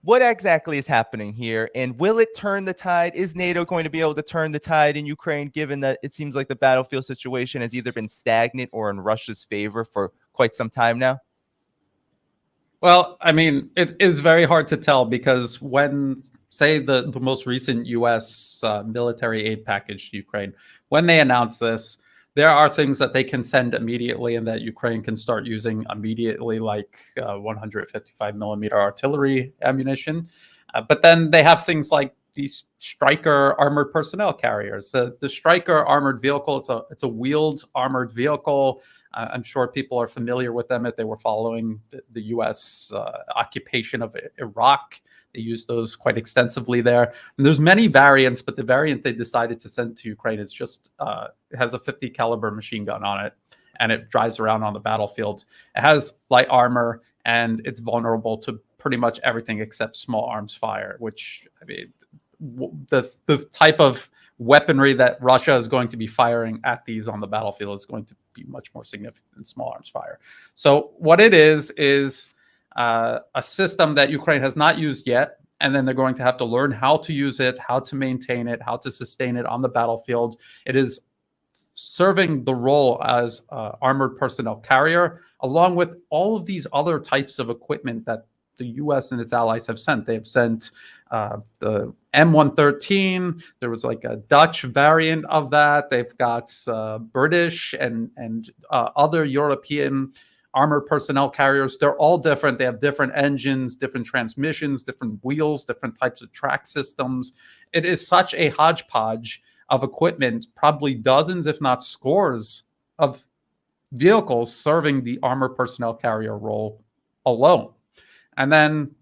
what exactly is happening here, and will it turn the tide? Is NATO going to be able to turn the tide in Ukraine, given that it seems like the battlefield situation has either been stagnant or in Russia's favor for quite some time now? Well, I mean, it is very hard to tell because when, say, the most recent U.S. Military aid package to Ukraine, when they announce this, there are things that they can send immediately and that Ukraine can start using immediately, like 155 millimeter artillery ammunition. But then they have things like these Stryker armored personnel carriers. The Stryker armored vehicle, it's a wheeled armored vehicle. I'm sure people are familiar with them if they were following the U.S. Occupation of Iraq. They use those quite extensively there. And there's many variants, but the variant they decided to send to Ukraine is just it has a 50 caliber machine gun on it, and it drives around on the battlefield. It has light armor, and it's vulnerable to pretty much everything except small arms fire, which, I mean, the type of weaponry that Russia is going to be firing at these on the battlefield is going to be much more significant than small arms fire. So what it is a system that Ukraine has not used yet, and then they're going to have to learn how to use it, how to maintain it, how to sustain it on the battlefield. It is serving the role as armored personnel carrier, along with all of these other types of equipment that the U.S. and its allies have sent. They have sent the M113. There was like a Dutch variant of that. They've got British and other European armored personnel carriers. They're all different. They have different engines, different transmissions, different wheels, different types of track systems. It is such a hodgepodge of equipment, probably dozens, if not scores, of vehicles serving the armored personnel carrier role alone. And then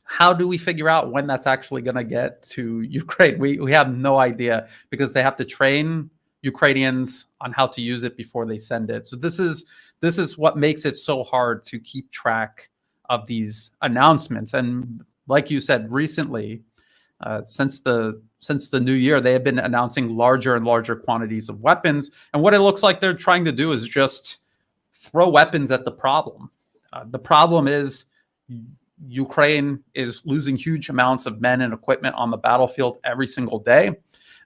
how do we figure out when that's actually going to get to Ukraine? We have no idea, because they have to train Ukrainians on how to use it before they send it. So this is what makes it so hard to keep track of these announcements. And like you said, recently, since the new year, they have been announcing larger and larger quantities of weapons. And what it looks like they're trying to do is just throw weapons at the problem. The problem is Ukraine is losing huge amounts of men and equipment on the battlefield every single day.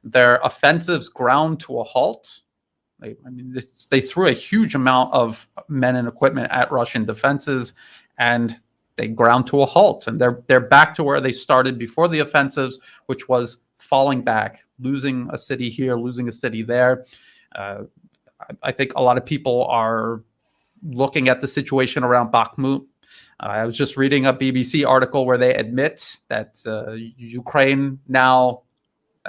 Their offensives ground to a halt. They threw a huge amount of men and equipment at Russian defenses, and they ground to a halt. And they're back to where they started before the offensives, which was falling back, losing a city here, losing a city there. I think a lot of people are looking at the situation around Bakhmut. I was just reading a BBC article where they admit that Ukraine now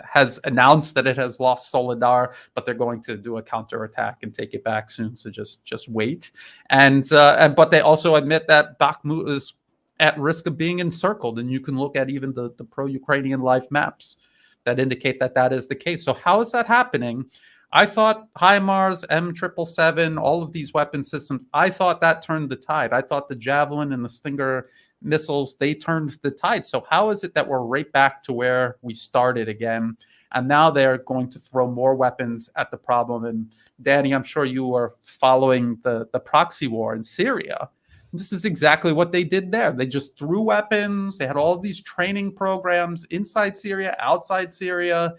has announced that it has lost Soledar, but they're going to do a counterattack and take it back soon. So just wait. But they also admit that Bakhmut is at risk of being encircled, and you can look at even the pro-Ukrainian life maps that indicate that that is the case. So how is that happening? I thought HIMARS, M777, all of these weapon systems, I thought that turned the tide. I thought the Javelin and the Stinger missiles, they turned the tide. So how is it that we're right back to where we started again? And now they're going to throw more weapons at the problem. And Danny, I'm sure you were following the proxy war in Syria. This is exactly what they did there. They just threw weapons. They had all of these training programs inside Syria, outside Syria.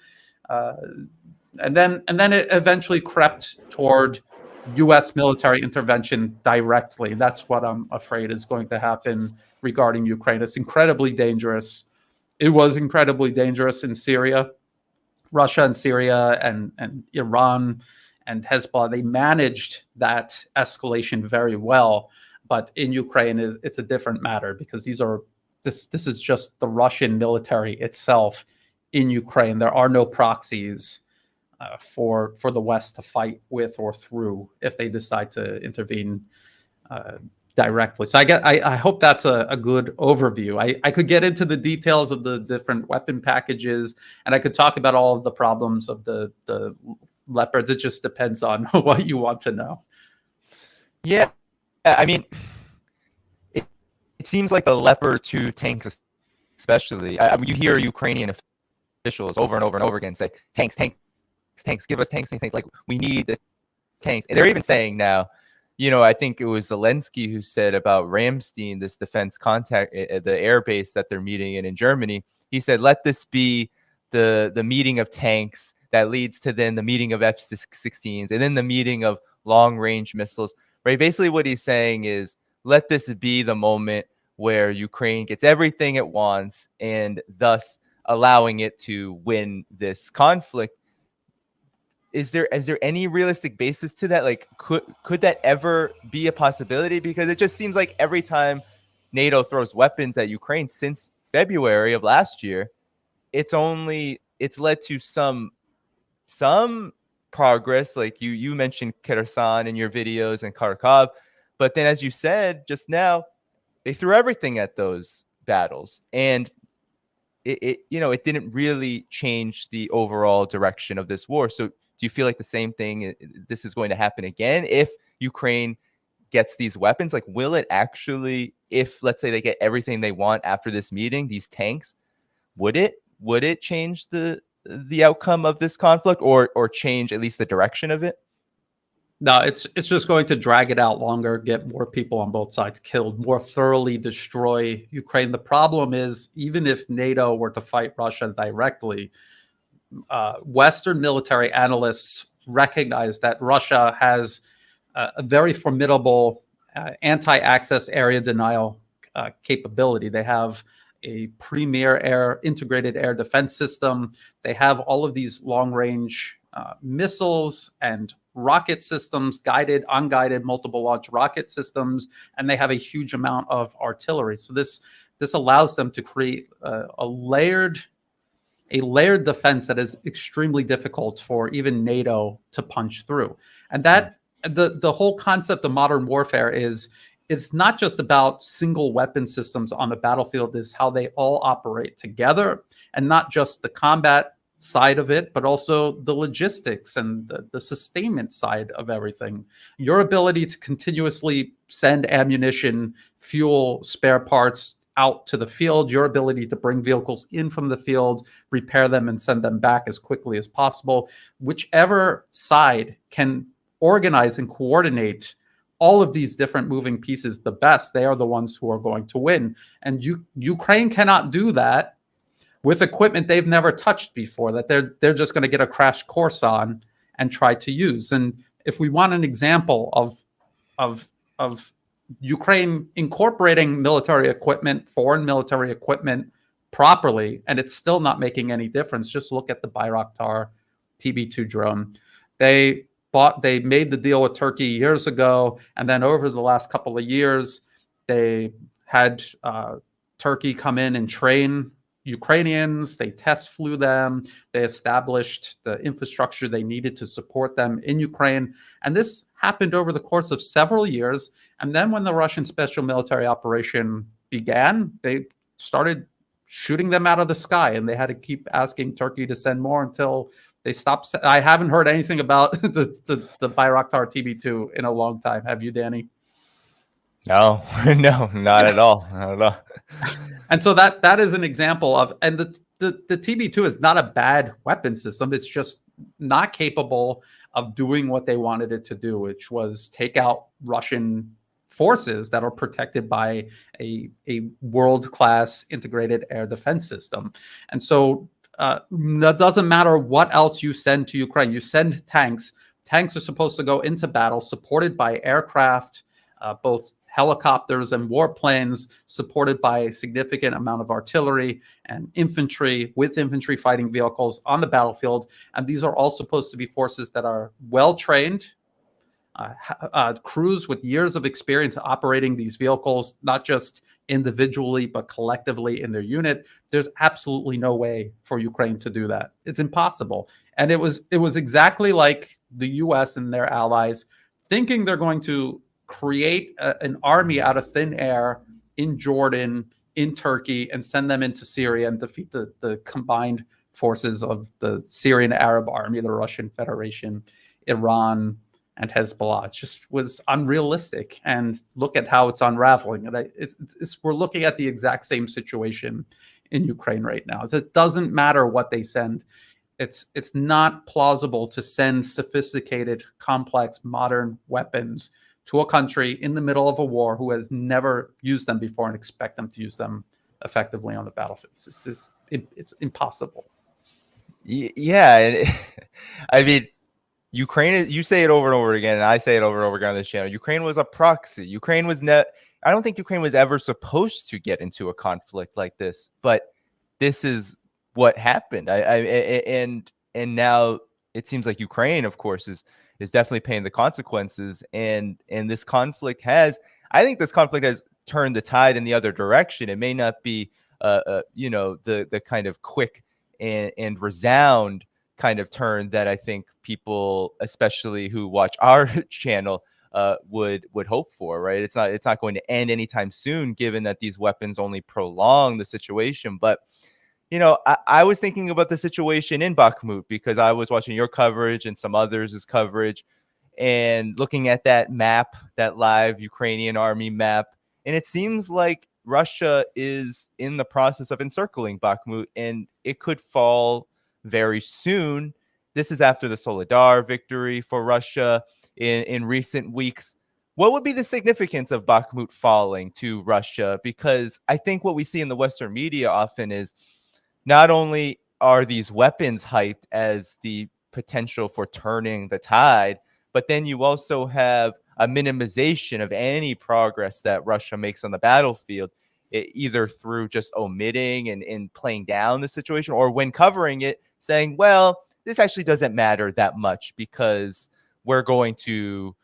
And then it eventually crept toward U.S. military intervention directly. That's what I'm afraid is going to happen regarding Ukraine. It's incredibly dangerous. It was incredibly dangerous in Syria. Russia and Syria and Iran and Hezbollah, they managed that escalation very well. But in Ukraine, it's a different matter, because this is just the Russian military itself in Ukraine. There are no proxies for the West to fight with or through if they decide to intervene directly. So I hope that's a good overview. I could get into the details of the different weapon packages, and I could talk about all of the problems of the Leopards. It just depends on what you want to know. Yeah, I mean, it seems like the Leopard 2 tanks, especially, you hear Ukrainian officials over and over and over again say, tanks, give us tanks. Like, we need the tanks. And they're even saying now, I think it was Zelensky who said about Ramstein, this defense contact, the air base that they're meeting in Germany. He said, let this be the meeting of tanks that leads to then the meeting of F-16s and then the meeting of long-range missiles, right? Basically what he's saying is, let this be the moment where Ukraine gets everything it wants and thus allowing it to win this conflict. Is there any realistic basis to that? Like, could that ever be a possibility? Because it just seems like every time NATO throws weapons at Ukraine since February of last year, it's led to some progress. Like you mentioned Kherson in your videos and Kharkov, but then as you said just now, they threw everything at those battles, and it didn't really change the overall direction of this war. So do you feel like the same thing, this is going to happen again if Ukraine gets these weapons? Like, will it actually, if let's say they get everything they want after this meeting, these tanks, would it change the outcome of this conflict, or change at least the direction of it? No, it's just going to drag it out longer, get more people on both sides killed, more thoroughly destroy Ukraine. The problem is, even if NATO were to fight Russia directly, Western military analysts recognize that Russia has a very formidable anti-access area denial capability. They have a premier integrated air defense system. They have all of these long-range missiles and rocket systems, guided, unguided, multiple launch rocket systems, and they have a huge amount of artillery. So this allows them to create a layered defense that is extremely difficult for even NATO to punch through. And that the whole concept of modern warfare is, it's not just about single weapon systems on the battlefield, is how they all operate together, and not just the combat side of it, but also the logistics and the sustainment side of everything. Your ability to continuously send ammunition, fuel, spare parts out to the field, your ability to bring vehicles in from the field, repair them, and send them back as quickly as possible. Whichever side can organize and coordinate all of these different moving pieces the best, they are the ones who are going to win. And Ukraine cannot do that with equipment they've never touched before, that they're just going to get a crash course on and try to use. And if we want an example of Ukraine incorporating military equipment, foreign military equipment properly, and it's still not making any difference, just look at the Bayraktar TB2 drone. They made the deal with Turkey years ago, and then over the last couple of years, they had Turkey come in and train Ukrainians. They test flew them. They established the infrastructure they needed to support them in Ukraine. And this happened over the course of several years. And then when the Russian special military operation began, they started shooting them out of the sky, and they had to keep asking Turkey to send more until they stopped. I haven't heard anything about the Bayraktar TB2 in a long time. Have you, Danny? No, not at all. Not at all. And so that is an example of, and the TB2 is not a bad weapon system. It's just not capable of doing what they wanted it to do, which was take out Russian forces that are protected by a world-class integrated air defense system. And so that doesn't matter what else you send to Ukraine. You send tanks. Tanks are supposed to go into battle supported by aircraft, both helicopters and warplanes, supported by a significant amount of artillery and infantry, with infantry fighting vehicles on the battlefield. And these are all supposed to be forces that are well-trained, crews with years of experience operating these vehicles, not just individually, but collectively in their unit. There's absolutely no way for Ukraine to do that. It's impossible. And it was exactly like the US and their allies thinking they're going to create an army out of thin air in Jordan, in Turkey, and send them into Syria and defeat the combined forces of the Syrian Arab Army, the Russian Federation, Iran, and Hezbollah. It just was unrealistic. And look at how it's unraveling. And we're looking at the exact same situation in Ukraine right now. It doesn't matter what they send. It's not plausible to send sophisticated, complex, modern weapons to a country in the middle of a war who has never used them before and expect them to use them effectively on the battlefield. It's impossible. Yeah, and I mean, Ukraine is, you say it over and over again, and I say it over and over again on this channel. Ukraine was a proxy. Ukraine was I don't think Ukraine was ever supposed to get into a conflict like this, but this is what happened. And now it seems like Ukraine, of course, is definitely paying the consequences. And this conflict I think this conflict has turned the tide in the other direction. It may not be, the kind of quick and resound kind of turn that I think people, especially who watch our channel, would hope for, right? It's not going to end anytime soon, given that these weapons only prolong the situation. But I was thinking about the situation in Bakhmut because I was watching your coverage and some others' coverage and looking at that map, that live Ukrainian army map, and it seems like Russia is in the process of encircling Bakhmut, and it could fall very soon. This is after the Soledar victory for Russia in recent weeks. What would be the significance of Bakhmut falling to Russia? Because I think what we see in the Western media often is not only are these weapons hyped as the potential for turning the tide, but then you also have a minimization of any progress that Russia makes on the battlefield, either through just omitting and playing down the situation, or when covering it, saying, well, this actually doesn't matter that much because we're going to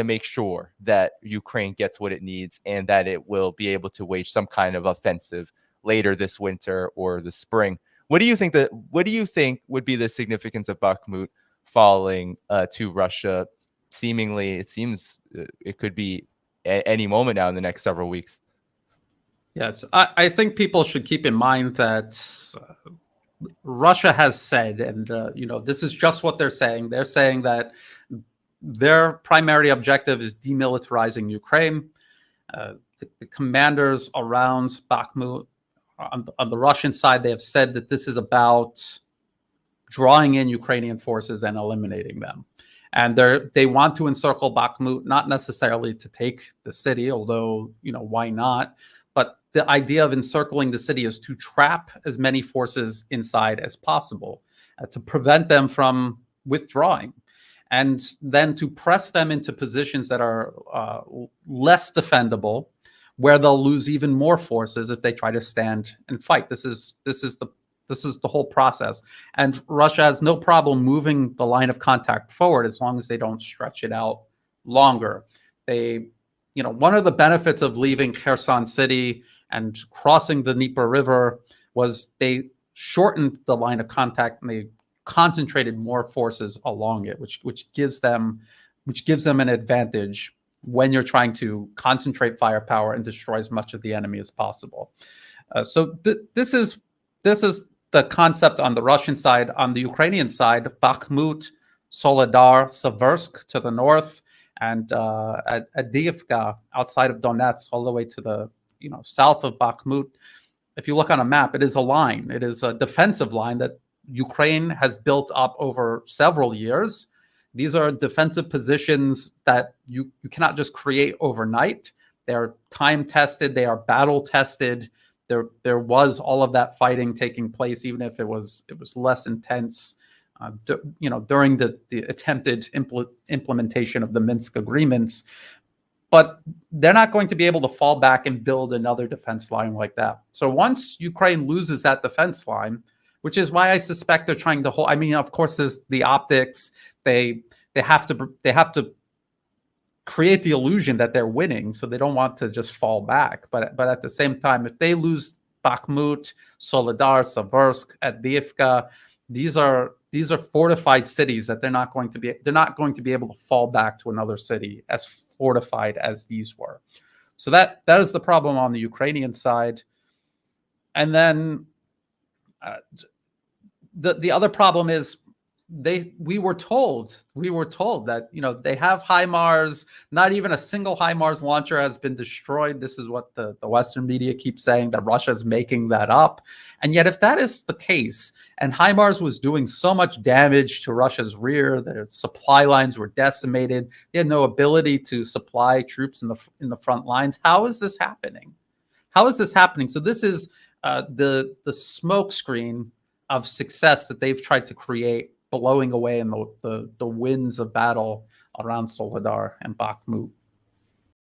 make sure that Ukraine gets what it needs and that it will be able to wage some kind of offensive later this winter or the spring. What do you think would be the significance of Bakhmut falling to Russia? Seemingly, it seems it could be any moment now in the next several weeks. Yes, I think people should keep in mind that Russia has said, and this is just what they're saying. They're saying that their primary objective is demilitarizing Ukraine. The commanders around Bakhmut on the Russian side, they have said that this is about drawing in Ukrainian forces and eliminating them. And they want to encircle Bakhmut, not necessarily to take the city, although, why not? But the idea of encircling the city is to trap as many forces inside as possible, to prevent them from withdrawing, and then to press them into positions that are less defendable, where they'll lose even more forces if they try to stand and fight. This is the whole process. And Russia has no problem moving the line of contact forward as long as they don't stretch it out longer. One of the benefits of leaving Kherson City and crossing the Dnieper River was they shortened the line of contact and they concentrated more forces along it, which gives them an advantage when you're trying to concentrate firepower and destroy as much of the enemy as possible. So this is the concept on the Russian side. On the Ukrainian side, Bakhmut, Soledar, Seversk to the north, and Avdiivka outside of Donetsk, all the way to the south of Bakhmut. If you look on a map, it is a line. It is a defensive line that Ukraine has built up over several years. These are defensive positions that you cannot just create overnight. They are time tested. They are battle tested. There was all of that fighting taking place, even if it was less intense, during the attempted implementation of the Minsk agreements. But they're not going to be able to fall back and build another defense line like that. So once Ukraine loses that defense line, which is why I suspect they're trying to hold. I mean, of course, there's the optics. They have to create the illusion that they're winning, so they don't want to just fall back. But at the same time, if they lose Bakhmut, Soledar, Seversk, Avdiivka, these are fortified cities that they're not going to be able to fall back to another city as fortified as these were. So that is the problem on the Ukrainian side. And then the other problem is we were told that, you know, they have HIMARS. Not even a single HIMARS launcher has been destroyed. This is what the Western media keeps saying, that Russia's making that up. And yet, if that is the case, and HIMARS was doing so much damage to Russia's rear, their supply lines were decimated, they had no ability to supply troops in the front lines. How is this happening? How is this happening? So this is the smoke screen of success that they've tried to create, blowing away in the winds of battle around Soledar and Bakhmut.